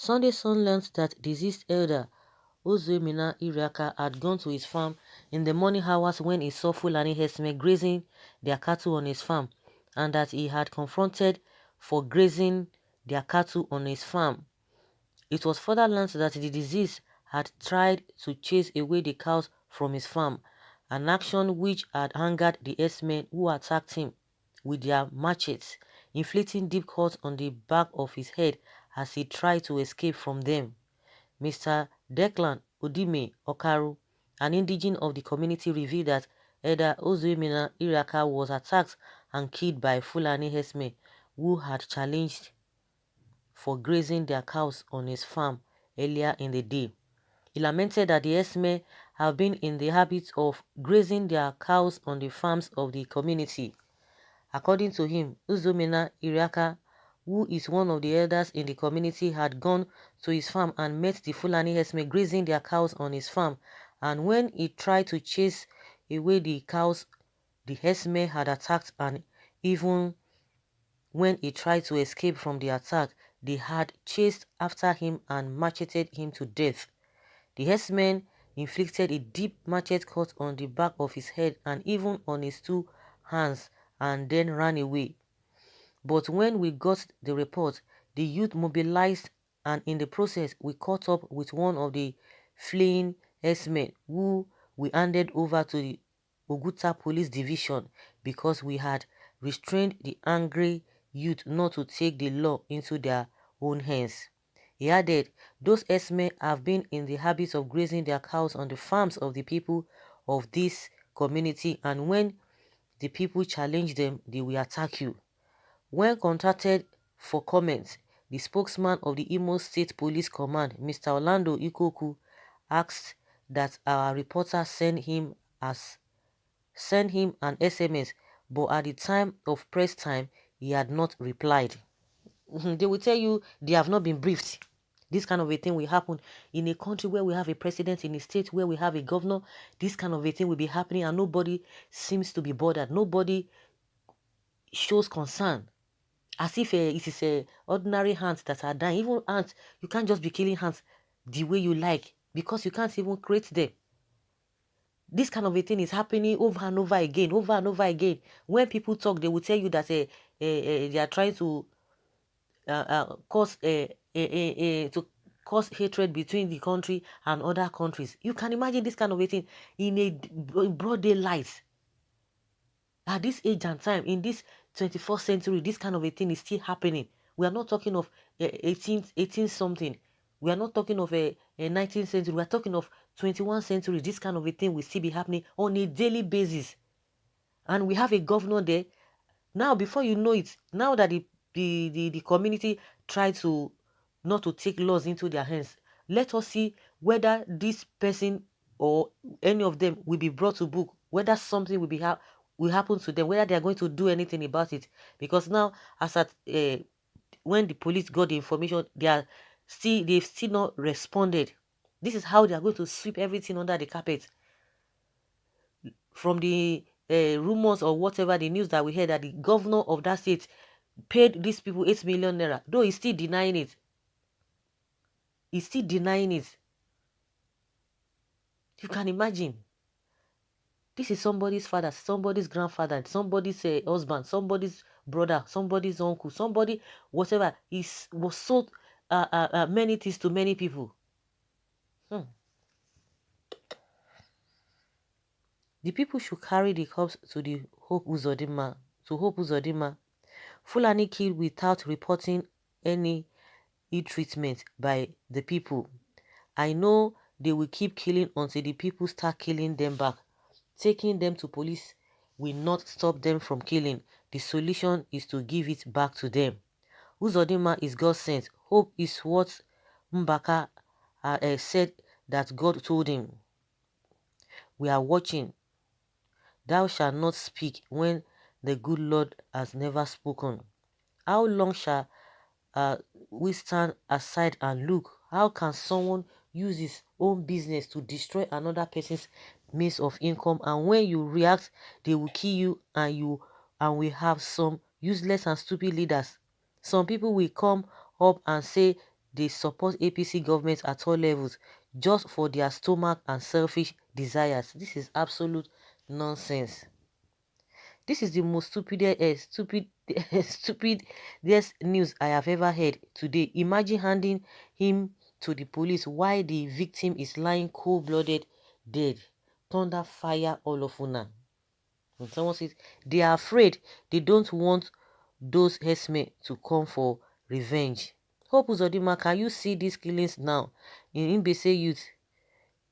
Sunday Sun learned that deceased elder Ozemina Iriaka had gone to his farm in the morning hours when he saw Fulani herdsmen grazing their cattle on his farm, and that he had confronted for grazing their cattle on his farm. It was further learned that the deceased had tried to chase away the cows from his farm, an action which had angered the herdsmen who attacked him with their machetes, inflicting deep cuts on the back of his head as he tried to escape from them. Mr. Declan Odime Okaru, an indigene of the community, revealed that Elder Ozemina Iriaka was attacked and killed by Fulani herdsmen who had challenged for grazing their cows on his farm earlier in the day. He lamented that the herdsmen have been in the habit of grazing their cows on the farms of the community. According to him, Uzomina Iriaka, who is one of the elders in the community, had gone to his farm and met the Fulani herdsmen grazing their cows on his farm, and when he tried to chase away the cows, the herdsmen had attacked, and even when he tried to escape from the attack, they had chased after him and macheted him to death. The herdsmen inflicted a deep machete cut on the back of his head and even on his two hands and then ran away. But when we got the report, the youth mobilized, and in the process we caught up with one of the fleeing herdsmen who we handed over to the Oguta Police Division because we had restrained the angry youth not to take the law into their own hands. He added, those herdsmen have been in the habit of grazing their cows on the farms of the people of this community, and when the people challenge them, they will attack you. When contacted for comment, the spokesman of the Imo State Police Command, Mr. Orlando Ikoku, asked that our reporter send him an SMS, but at the time of press time, he had not replied. They will tell you they have not been briefed. This kind of a thing will happen in a country where we have a president, in a state where we have a governor. This kind of a thing will be happening and nobody seems to be bothered. Nobody shows concern. As if it is ordinary ants that are dying. Even ants, you can't just be killing ants the way you like because you can't even create them. This kind of a thing is happening over and over again, over and over again. When people talk, they will tell you that they are trying to to cause hatred between the country and other countries. You can imagine this kind of a thing in broad daylight. At this age and time, in this 21st century, this kind of a thing is still happening. We are not talking of 18 something. We are not talking of a 19th century. We are talking of 21st century. This kind of a thing will still be happening on a daily basis. And we have a governor there. Now, before you know it, now that the community try to not to take laws into their hands, let us see whether this person or any of them will be brought to book, whether something will happen to them, whether they are going to do anything about it. Because now, as at when the police got the information, they've still not responded. This is how they are going to sweep everything under the carpet. From the rumors or whatever, the news that we heard that the governor of that state paid these people 8 million naira, though he's still denying it. He's still denying it. You can imagine. This is somebody's father, somebody's grandfather, somebody's husband, somebody's brother, somebody's uncle, somebody, whatever. Was sold many things to many people. The people should carry the corpse to the Hope Uzodinma. Fulani killed without reporting any ill-treatment by the people. I know they will keep killing until the people start killing them back. Taking them to police will not stop them from killing. The solution is to give it back to them. Uzodinma is God sent. Hope is what Mbaka said that God told him. We are watching. Thou shalt not speak when the good Lord has never spoken. How long shall we stand aside and look? How can someone use his own business to destroy another person's means of income, and when you react, they will kill you, and we have some useless and stupid leaders. Some people will come up and say they support APC government at all levels just for their stomach and selfish desires. This is absolute nonsense. This is the most stupidest news I have ever heard today. Imagine handing him to the police while the victim is lying cold-blooded dead. Thunder fire all of una. When someone says they are afraid, they don't want those herdsmen to come for revenge. Hope Uzodinma, can you see these killings now? In Imbese youth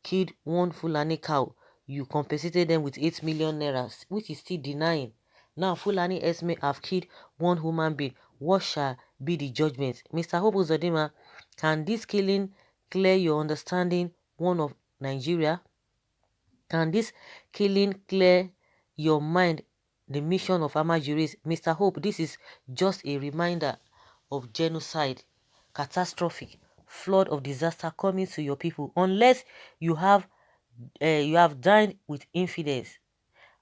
killed one Fulani cow. You compensated them with 8 million naira, which is still denying. Now Fulani herdsmen have killed one human being. What shall be the judgment? Mr. Hope Uzodinma, can this killing clear your understanding one of Nigeria? Can this killing clear your mind the mission of Amajuris? Mr. Hope, this is just a reminder of genocide, catastrophic, flood of disaster coming to your people. Unless you have dined with infidels,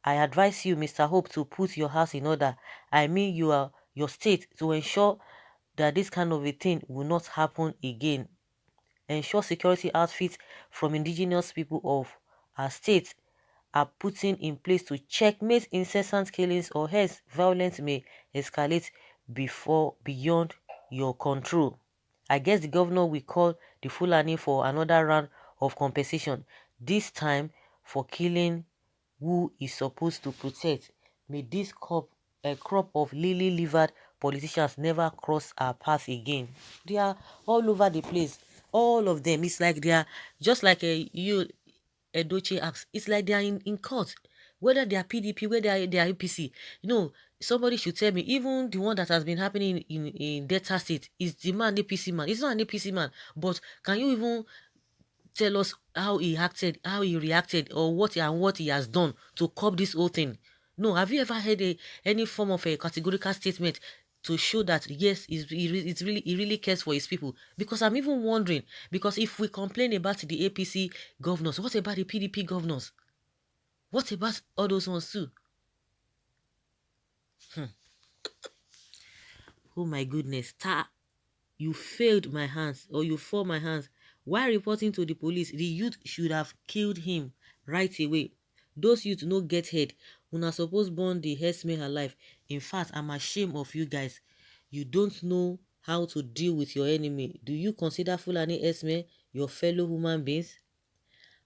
I advise you, Mr. Hope, to put your house in order. I mean your state, to ensure that this kind of a thing will not happen again. Ensure security outfits from indigenous people of our state are putting in place to checkmate incessant killings, or else violence may escalate beyond your control. I guess the governor will call the Fulani for another round of compensation, this time for killing who is supposed to protect. May this crop of lily-livered politicians never cross our path again. They are all over the place. All of them. It's like they are just like Edochie asks. It's like they are in court. Whether they are PDP, whether they are APC. You know, somebody should tell me, even the one that has been happening in Delta State is the man APC man. It's not an APC man. But can you even tell us how he acted, how he reacted, or what he has done to curb this whole thing? No, have you ever heard any form of a categorical statement to show that yes, he really cares for his people? Because I'm even wondering, because if we complain about the APC governors, what about the PDP governors? What about all those ones too? Oh my goodness, you failed my hands, or you fall my hands. While reporting to the police, the youth should have killed him right away. Those youth no get head. Una suppose burn the herdsmen alive. In fact, I'm ashamed of you guys. You don't know how to deal with your enemy. Do you consider Fulani herdsmen your fellow human beings?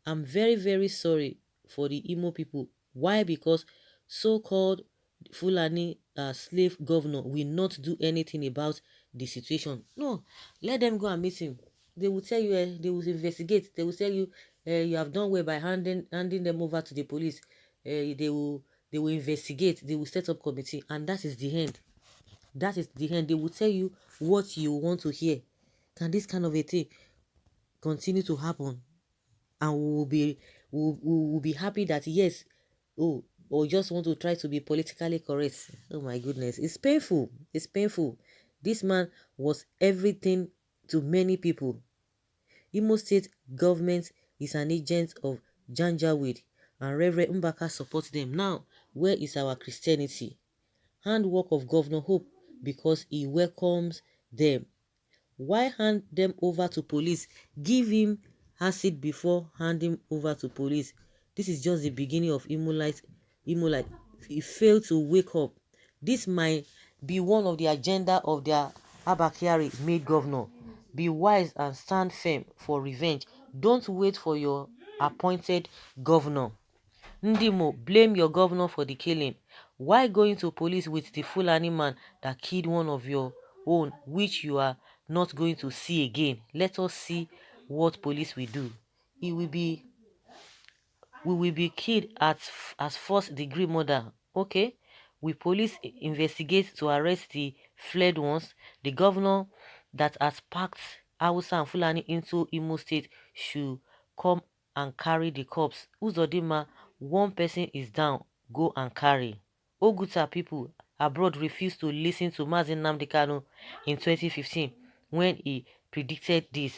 I'm very, very sorry for the Imo people. Why? Because so-called Fulani slave governor will not do anything about the situation. No, let them go and meet him. They will tell you, they will investigate. They will tell you, you have done well by handing them over to the police. They will investigate. They will set up committee, and that is the end. That is the end. They will tell you what you want to hear. Can this kind of a thing continue to happen? And we will be happy that yes, oh, or just want to try to be politically correct. Oh my goodness, it's painful. It's painful. This man was everything to many people. Imo State government is an agent of Janjaweed, and Reverend Mbaka supports them. Now, where is our Christianity? Handwork of Governor Hope, because he welcomes them. Why hand them over to police? Give him acid before handing over to police. This is just the beginning of Imolite. He failed to wake up. This might be one of the agenda of their Abakari made governor. Be wise and stand firm for revenge. Don't wait for your appointed governor. Ndimo, blame your governor for the killing. Why going to police with the Fulani man that killed one of your own, which you are not going to see again? Let us see what police will do. We will be killed as first degree murder. Okay? Will police investigate to arrest the fled ones? The governor that has packed Hausa and Fulani into Imo State should come and carry the corpse. Uzodima, one person is down, go and carry. Oguta people abroad refused to listen to Mazi Nnamdi Kanu in 2015 when he predicted this.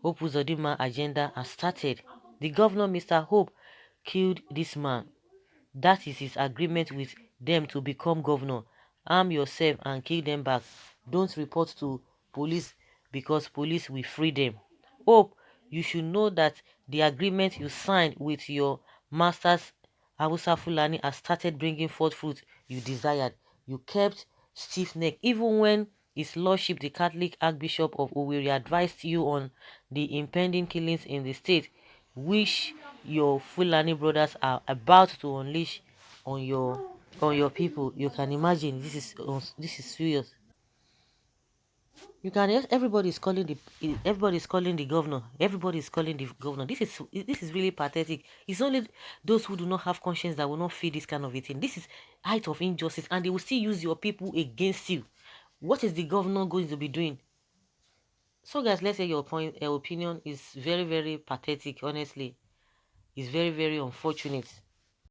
Hope Uzodima agenda has started. The governor, Mr. Hope, killed this man. That is his agreement with them to become governor. Arm yourself and kill them back. Don't report to police because police will free them. Hope, you should know that the agreement you signed with your masters Hausa Fulani has started bringing forth fruit you desired. You kept stiff-necked even when his lordship the Catholic Archbishop of Owerri advised you on the impending killings in the state, which your Fulani brothers are about to unleash on your people. You can imagine this is serious. You can everybody is calling the governor. Everybody is calling the governor. This is really pathetic. It's only those who do not have conscience that will not feel this kind of a thing. This is height of injustice, and they will still use your people against you. What is the governor going to be doing? So guys, let's say your opinion is very, very pathetic. Honestly, it's very, very unfortunate.